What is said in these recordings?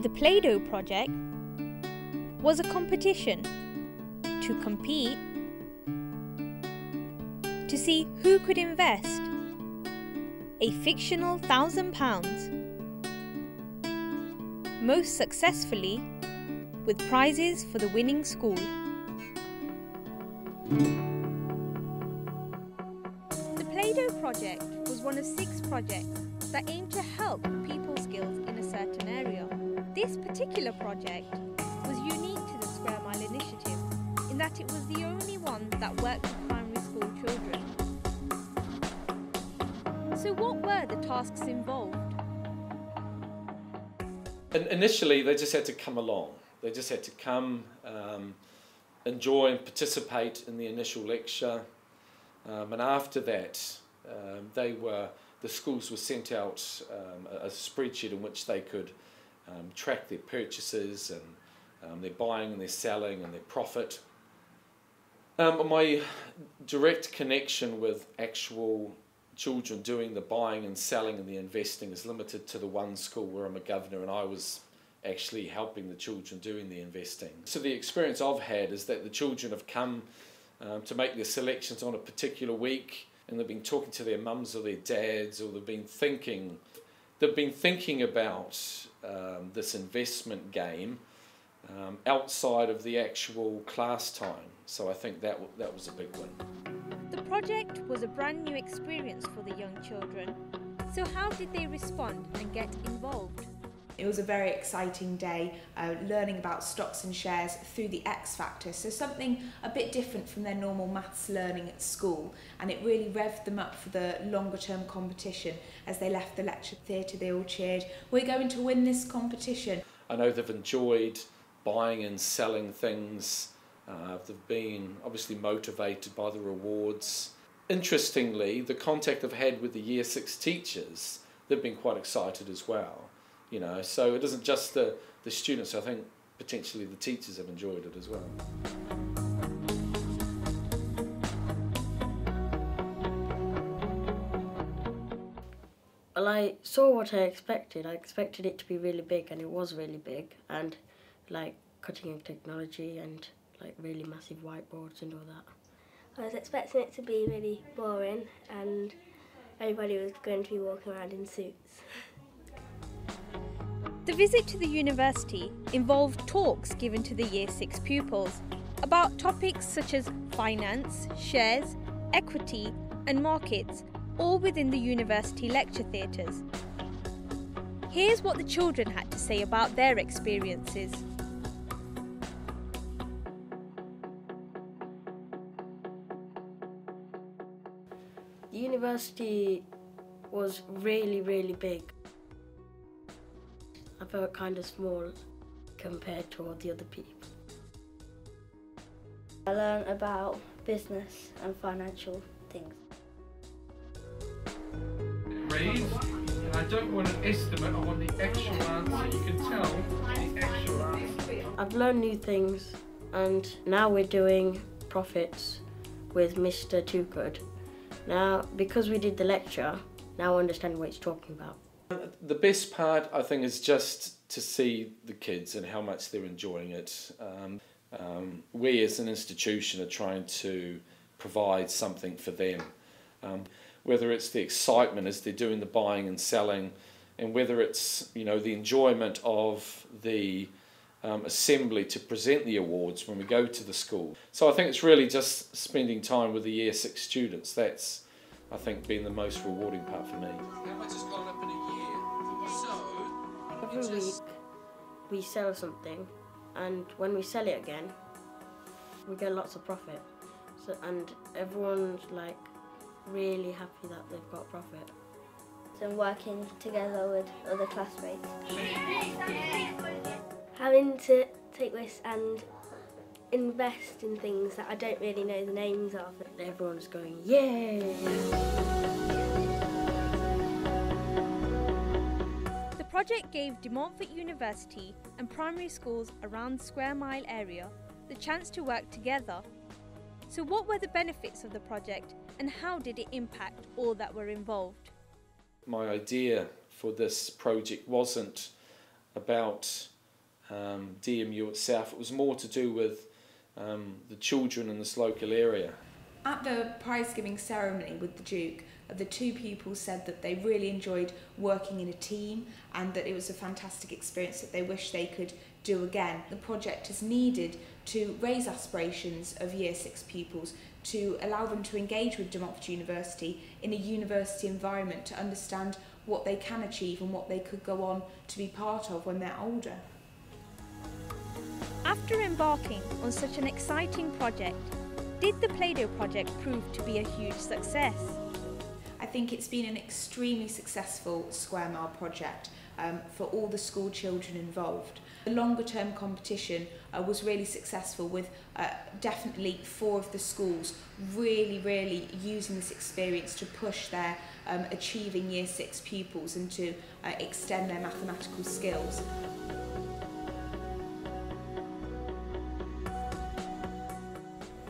The Play-Doh project was a competition to compete to see who could invest a fictional £1,000 most successfully, with prizes for the winning school. The Play-Doh project was one of 6 projects that aimed to help people's skills in a certain area. This particular project was unique to the Square Mile initiative in that it was the only one that worked with primary school children. So what were the tasks involved? Initially, they just had to come along. They just had to come, enjoy and participate in the initial lecture, and after that, the schools were sent out a spreadsheet in which they could track their purchases and their buying and their selling and their profit. My direct connection with actual children doing the buying and selling and the investing is limited to the one school where I'm a governor, and I was actually helping the children doing the investing. So the experience I've had is that the children have come to make their selections on a particular week, and they've been talking to their mums or their dads, or they've been thinking about this investment game outside of the actual class time. So I think that was a big win. The project was a brand new experience for the young children. So how did they respond and get involved? It was a very exciting day, learning about stocks and shares through the X Factor, so something a bit different from their normal maths learning at school, and it really revved them up for the longer term competition. As they left the lecture theatre, they all cheered, "We're going to win this competition." I know they've enjoyed buying and selling things. They've been obviously motivated by the rewards. Interestingly, the contact I've had with the Year 6 teachers, they've been quite excited as well. You know, so it isn't just the students. I think potentially the teachers have enjoyed it as well. Well, I saw what I expected. I expected it to be really big, and it was really big, and like cutting-edge technology and like really massive whiteboards and all that. I was expecting it to be really boring, and everybody was going to be walking around in suits. The visit to the university involved talks given to the Year 6 pupils about topics such as finance, shares, equity and markets, all within the university lecture theatres. Here's what the children had to say about their experiences. The university was really, really big. I felt kind of small compared to all the other people. I learned about business and financial things. Read, and I don't want an estimate, I want the actual answer. You can tell the actual answer. I've learned new things, and now we're doing profits with Mr. Toogood. Now, because we did the lecture, now I understand what he's talking about. The best part, I think, is just to see the kids and how much they're enjoying it. We as an institution are trying to provide something for them. Whether it's the excitement as they're doing the buying and selling, and whether it's, you know, the enjoyment of the assembly to present the awards when we go to the school. So I think it's really just spending time with the Year 6 students. That's, I think, been the most rewarding part for me. How much has gone up in a year? So every week we sell something, and when we sell it again, we get lots of profit. So, and everyone's like really happy that they've got profit. And working together with other classmates. Having to take risks and invest in things that I don't really know the names of. Everyone's going, yay! The project gave De Montfort University and primary schools around the Square Mile area the chance to work together. So what were the benefits of the project, and how did it impact all that were involved? my idea for this project wasn't about DMU itself. It was more to do with the children in this local area. At the prize-giving ceremony with the Duke, the two pupils said that they really enjoyed working in a team and that it was a fantastic experience that they wish they could do again. The project is needed to raise aspirations of Year 6 pupils, to allow them to engage with Montfort University in a university environment, to understand what they can achieve and what they could go on to be part of when they're older. After embarking on such an exciting project, did the Play-Doh project prove to be a huge success? I think it's been an extremely successful Square Mile project for all the school children involved. The longer term competition was really successful, with definitely 4 of the schools really using this experience to push their achieving Year 6 pupils and to extend their mathematical skills.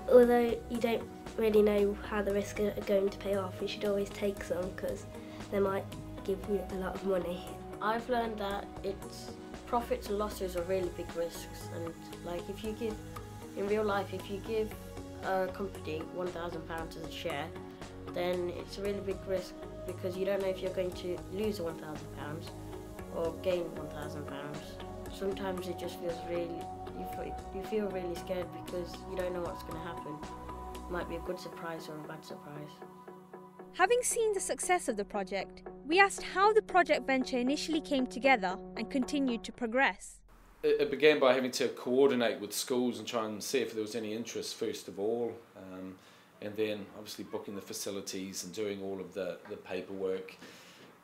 Although you don't really know how the risks are going to pay off, you should always take some because they might give you a lot of money. I've learned that it's profits and losses are really big risks, and like if you give, in real life, if you give a company £1,000 as a share, then it's a really big risk because you don't know if you're going to lose £1,000 or gain £1,000. Sometimes it just feels really, you feel really scared because you don't know what's going to happen. It might be a good surprise or a bad surprise. Having seen the success of the project, we asked how the project venture initially came together and continued to progress. It began by having to coordinate with schools and try and see if there was any interest first of all, and then obviously booking the facilities and doing all of the paperwork.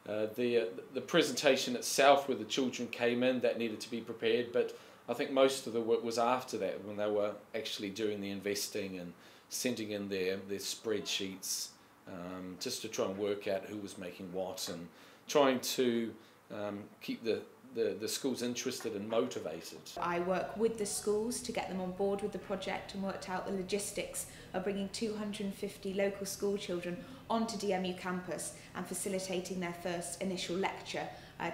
The presentation itself, where the children came in, that needed to be prepared, but I think most of the work was after that, when they were actually doing the investing and sending in their spreadsheets, just to try and work out who was making what and trying to keep the schools interested and motivated. I work with the schools to get them on board with the project and worked out the logistics of bringing 250 local school children onto DMU campus and facilitating their first initial lecture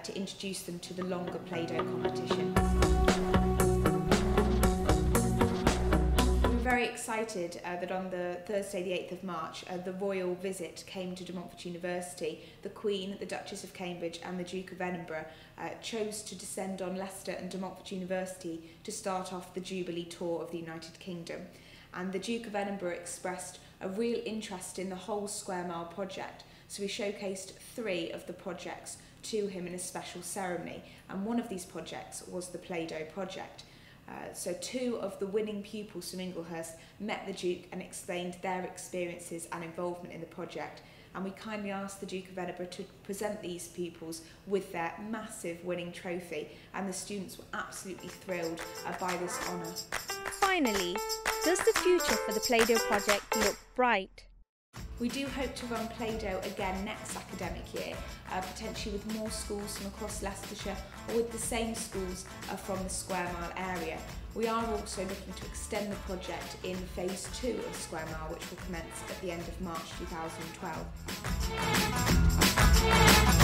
to introduce them to the longer Play-Doh competition. Very excited that on the Thursday the 8th of March the royal visit came to Montfort University. The Queen, the Duchess of Cambridge and the Duke of Edinburgh chose to descend on Leicester and Montfort University to start off the Jubilee tour of the United Kingdom. And the Duke of Edinburgh expressed a real interest in the whole Square Mile project, so we showcased 3 of the projects to him in a special ceremony, and one of these projects was the Play-Doh project. So 2 of the winning pupils from Inglehurst met the Duke and explained their experiences and involvement in the project, and we kindly asked the Duke of Edinburgh to present these pupils with their massive winning trophy, and the students were absolutely thrilled by this honour. Finally, does the future for the Play-Doh project look bright? We do hope to run Play-Doh again next academic year, potentially with more schools from across Leicestershire or with the same schools from the Square Mile area. We are also looking to extend the project in phase 2 of Square Mile, which will commence at the end of March 2012.